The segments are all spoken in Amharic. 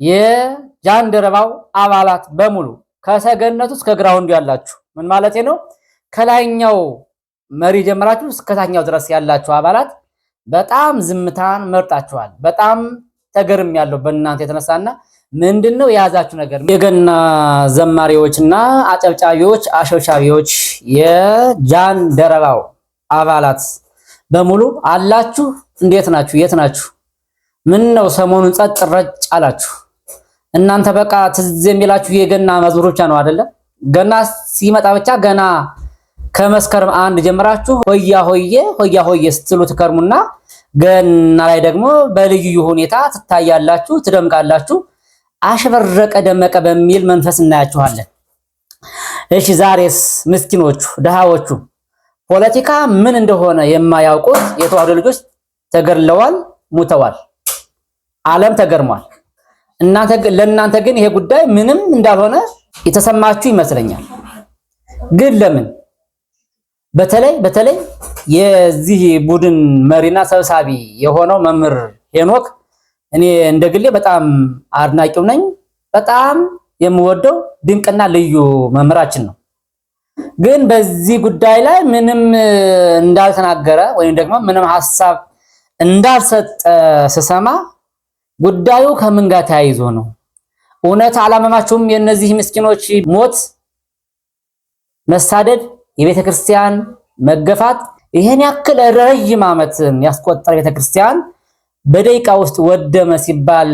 የጃንደረባው አባላት በሙሉ ከሰገነቱ እስከ ግራውንዱ ያላችሁ ምን ማለት ነው? ከላይኛው መሪ ጀምራችሁ እስከ ታችኛው ድረስ ያላችሁ አባላት በጣም ዝምታን መርጣችኋል። በጣም ተገርም ያለው በእናንተ የተነሳና ምንድነው የያዛችሁ ነገር? የገና ዘማሪዎችና አጨብጫቢዎች፣ አሸብሻቢዎች የጃንደረባው አባላት በሙሉ አላችሁ። እንዴት ናችሁ? የት ናችሁ? ምን ነው ሰሞኑን ጸጥ ረጭ አላችሁ? እናንተ በቃ ትዝ የሚላችሁ የገና መዝሙር ብቻ ነው አይደለ? ገና ሲመጣ ብቻ ገና ከመስከረም 1 ጀምራችሁ ሆያ ሆዬ ሆያ ሆዬ ስትሉ ትከርሙና ገና ላይ ደግሞ በልዩ ሁኔታ ትታያላችሁ፣ ትደምቃላችሁ። አሸበረቀ ደመቀ በሚል መንፈስ እናያችኋለን። እሺ ዛሬስ ምስኪኖቹ ደሃዎቹ ፖለቲካ ምን እንደሆነ የማያውቁት የተዋህዶ ልጆች ተገድለዋል፣ ሙተዋል። ዓለም ተገርሟል። ለእናንተ ግን ይሄ ጉዳይ ምንም እንዳልሆነ የተሰማችሁ ይመስለኛል። ግን ለምን በተለይ የዚህ ቡድን መሪና ሰብሳቢ የሆነው መምህር ሄኖክ እኔ እንደግሌ በጣም አድናቂው ነኝ። በጣም የምወደው ድንቅና ልዩ መምህራችን ነው። ግን በዚህ ጉዳይ ላይ ምንም እንዳልተናገረ ወይም ደግሞ ምንም ሐሳብ እንዳልሰጠ ስሰማ ጉዳዩ ከምን ጋር ተያይዞ ነው? እውነት አላመማችሁም? የነዚህ ምስኪኖች ሞት፣ መሳደድ፣ የቤተክርስቲያን መገፋት ይሄን ያክል ረጅም ዓመት ያስቆጠረ ቤተክርስቲያን በደቂቃ ውስጥ ወደመ ሲባል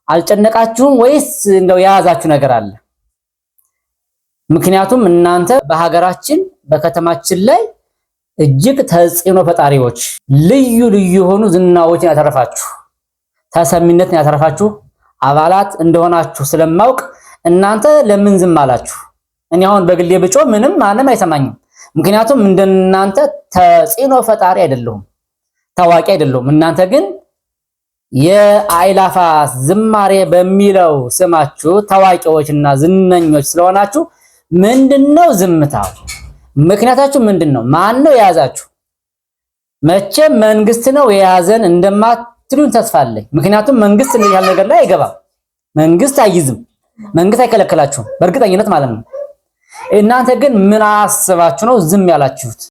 አልጨነቃችሁም ወይስ እንደው የያዛችሁ ነገር አለ? ምክንያቱም እናንተ በሀገራችን በከተማችን ላይ እጅግ ተጽዕኖ ፈጣሪዎች ልዩ የሆኑ ዝናዎችን ያተረፋችሁ ተሰሚነትን ያተረፋችሁ አባላት እንደሆናችሁ ስለማውቅ እናንተ ለምን ዝም አላችሁ? እኔ አሁን በግሌ ብጮ ምንም ማንም አይሰማኝም። ምክንያቱም እንደናንተ ተጽዕኖ ፈጣሪ አይደለሁም፣ ታዋቂ አይደለሁም። እናንተ ግን የአይላፋ ዝማሬ በሚለው ስማችሁ ታዋቂዎችና ዝነኞች ስለሆናችሁ ምንድነው ዝምታው? ምክንያታችሁ ምንድነው? ማን ነው የያዛችሁ? መቼም መንግስት ነው የያዘን እንደማትሉን ተስፋ አለኝ። ምክንያቱም መንግስት እንደዚህ ያለ ነገር ላይ አይገባም። መንግስት አይይዝም፣ መንግስት አይከለከላችሁም በእርግጠኝነት ማለት ነው። እናንተ ግን ምን አስባችሁ ነው ዝም ያላችሁት?